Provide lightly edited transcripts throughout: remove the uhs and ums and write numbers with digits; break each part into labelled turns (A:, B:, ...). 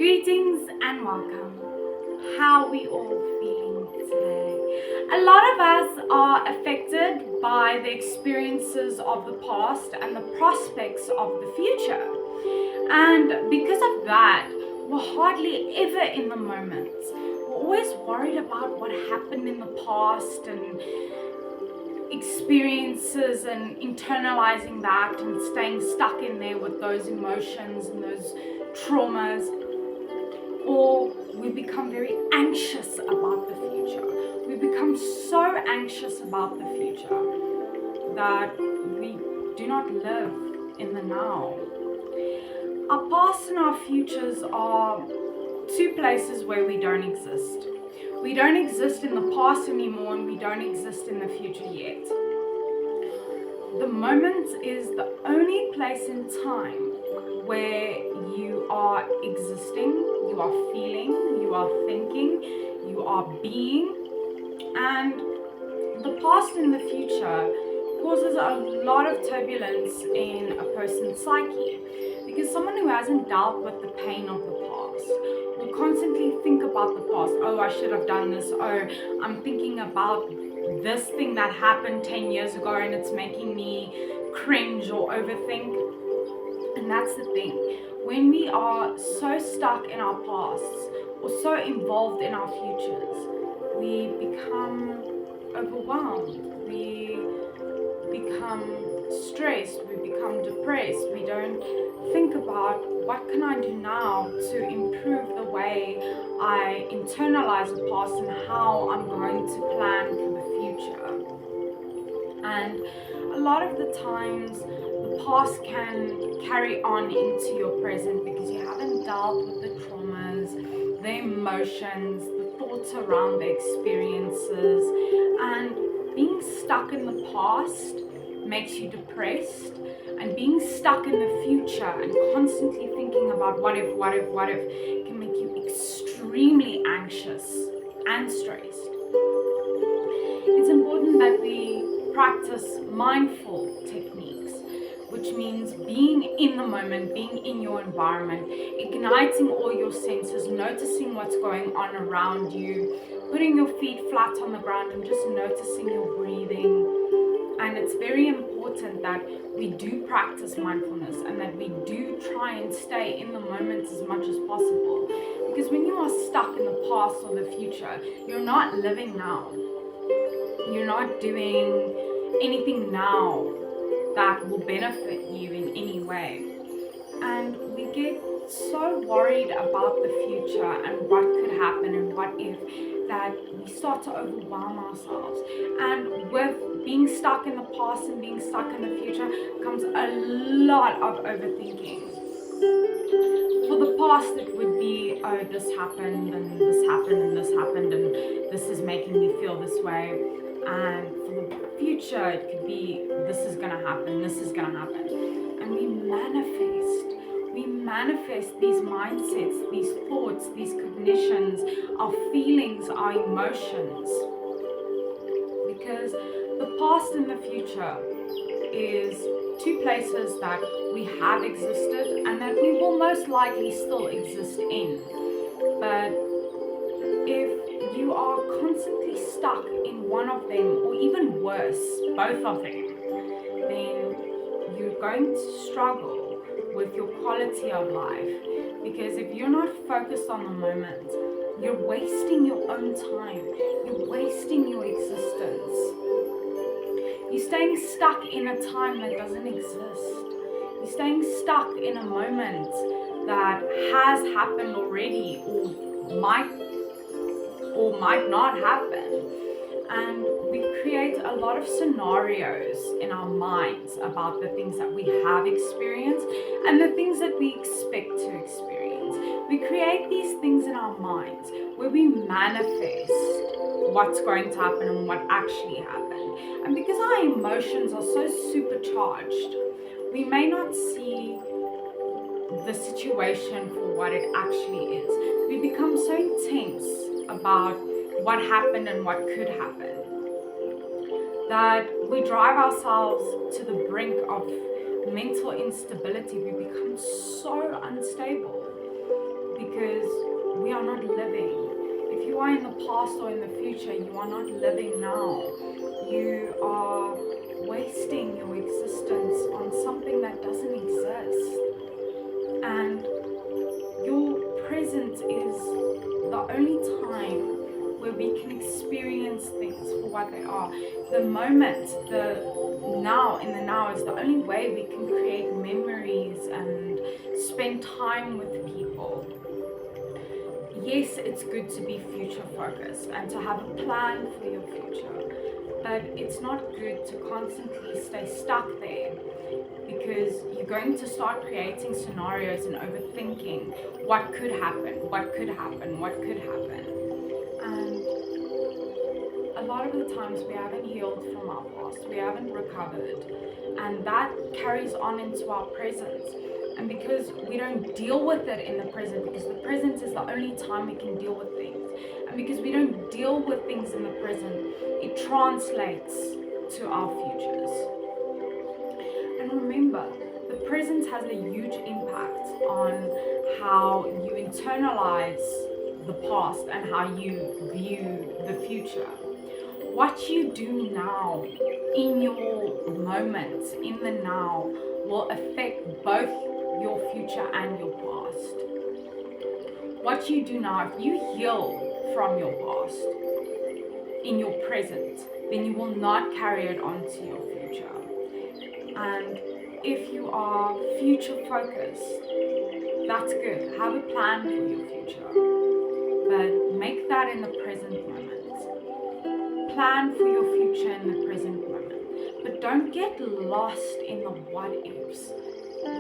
A: Greetings and welcome. How are we all feeling today? A lot of us are affected by the experiences of the past and the prospects of the future. And because of that, we're hardly ever in the moment. We're always worried about what happened in the past and experiences and internalizing that and staying stuck in there with those emotions and those traumas. Or we become very anxious about the future. We become so anxious about the future that we do not live in the now. Our past and our futures are two places where we don't exist. We don't exist in the past anymore, and we don't exist in the future yet. The moment is the only place in time where you are existing, you are feeling, you are thinking, you are being, and the past and the future causes a lot of turbulence in a person's psyche, because someone who hasn't dealt with the pain of the past will constantly think about the past. Oh, I should have done this. Oh, I'm thinking about this thing that happened 10 years ago and it's making me cringe or overthink. And that's the thing. When we are so stuck in our pasts or so involved in our futures, we become overwhelmed. We become stressed. We become depressed. We don't think about what can I do now to improve the way I internalize the past and how I'm going to plan for the future. And a lot of the times, the past can carry on into your present because you haven't dealt with the traumas, the emotions, the thoughts around the experiences, and being stuck in the past makes you depressed, and being stuck in the future and constantly thinking about what if can make you extremely anxious and stressed. It's important that we practice mindful techniques, which means being in the moment, being in your environment, igniting all your senses, noticing what's going on around you, putting your feet flat on the ground and just noticing your breathing. And it's very important that we do practice mindfulness and that we do try and stay in the moment as much as possible. Because when you are stuck in the past or the future, you're not living now. You're not doing anything now that will benefit you in any way. And we get so worried about the future and what could happen and what if, that we start to overwhelm ourselves. And with being stuck in the past and being stuck in the future comes a lot of overthinking. For the past, it would be, oh, this happened and this happened and this happened and this is making me feel this way. And for the future, it could be, this is gonna happen, this is gonna happen. And we manifest these mindsets, these thoughts, these cognitions, our feelings, our emotions. Because the past and the future is two places that we have existed and that we will most likely still exist in. But if you are constantly stuck in one of them, or even worse, both of them, then you're going to struggle with your quality of life. Because if you're not focused on the moment, you're wasting your own time, you're wasting your existence. You're staying stuck in a time that doesn't exist. You're staying stuck in a moment that has happened already or might not happen. And we create a lot of scenarios in our minds about the things that we have experienced and the things that we expect to experience. We create these things in our minds where we manifest what's going to happen and what actually happened. And because our emotions are so supercharged, we may not see the situation for what it actually is. We become so intense about what happened and what could happen that we drive ourselves to the brink of mental instability. We become so unstable because we are not living. If you are in the past or in the future, you are not living now. You are wasting your existence on something that doesn't exist. And your present is the only time where we can experience things for what they are. The moment, in the now is the only way we can create memories and spend time with people. Yes, it's good to be future focused and to have a plan for your future, but it's not good to constantly stay stuck there, because you're going to start creating scenarios and overthinking what could happen, what could happen, what could happen. And a lot of the times we haven't healed from our past, we haven't recovered, and that carries on into our present. And because we don't deal with it in the present, because the present is the only time we can deal with things, and because we don't deal with things in the present, it translates to our futures. And remember, the present has a huge impact on how you internalize the past and how you view the future. What you do now, in your moment, in the now, will affect both your future and your past. What you do now, if you heal from your past in your present, then you will not carry it on to your future. And if you are future focused, that's good. Have a plan for your future, but make that in the present moment. Plan for your future in the present moment, but don't get lost in the what ifs.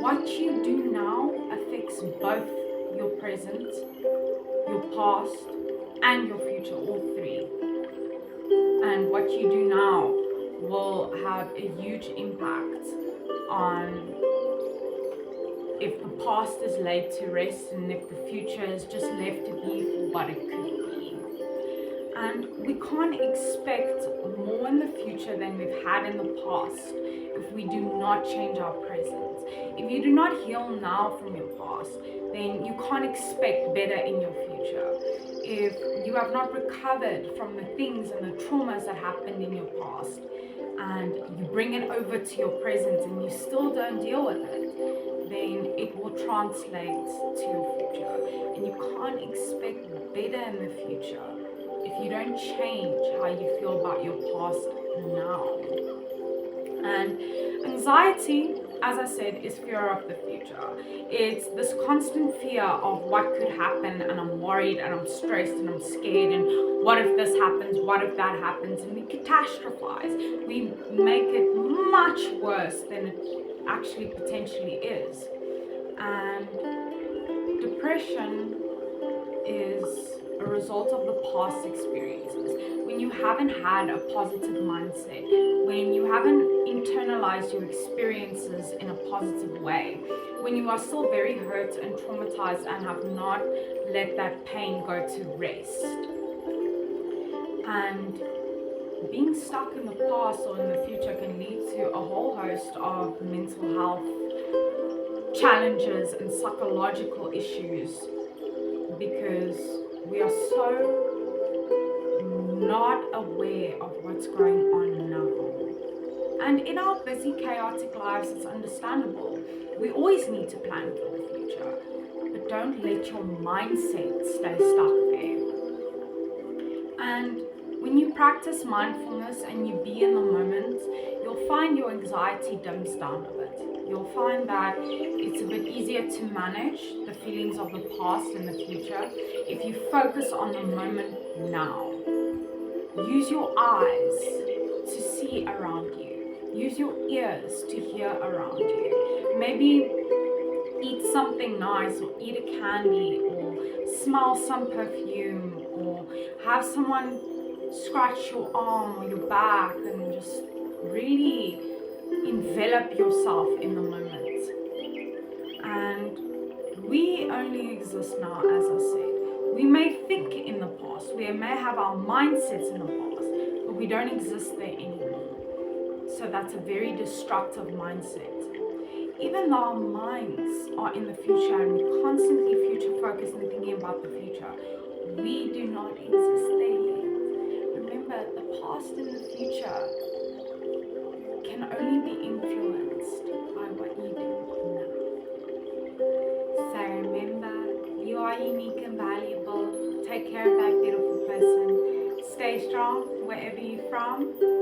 A: What you do now affects both your present, your past, and your future, all three. And what you do now will have a huge impact on if the past is laid to rest and if the future is just left to be for what it could be. And we can't expect more in the future than we've had in the past if we do not change our present. If you do not heal now from your past, then you can't expect better in your future. If you have not recovered from the things and the traumas that happened in your past, and you bring it over to your present and you still don't deal with it, then it will translate to your future. And you can't expect better in the future if you don't change how you feel about your past now. And anxiety, as I said, is fear of the future. It's this constant fear of what could happen, and I'm worried and I'm stressed and I'm scared, and what if this happens, what if that happens, and we catastrophize. We make it much worse than it actually potentially is. And depression is a result of the past experiences. When you haven't had a positive mindset, when you haven't internalized your experiences in a positive way, when you are still very hurt and traumatized and have not let that pain go to rest. And being stuck in the past or in the future can lead to a whole host of mental health challenges and psychological issues, because we are so not aware of what's going on now. And in our busy, chaotic lives, it's understandable. We always need to plan for the future, but don't let your mindset stay stuck there. And when you practice mindfulness and you be in the moment, you'll find your anxiety dims down a bit. You'll find that it's a bit easier to manage the feelings of the past and the future if you focus on the moment now. Use your eyes to see around you. Use your ears to hear around you. Maybe eat something nice, or eat a candy, or smell some perfume, or have someone scratch your arm or your back, and just really envelop yourself in the moment. And we only exist now, as I said. We may think in the past, we may have our mindsets in the past, but we don't exist there anymore. So that's a very destructive mindset. Even though our minds are are in the future and we're constantly future focused and thinking about the future, we do not exist there yet. Remember, the past and the future can only be influenced by what you do now. So remember, you are unique and valuable. Take care of that beautiful person. Stay strong wherever you're from.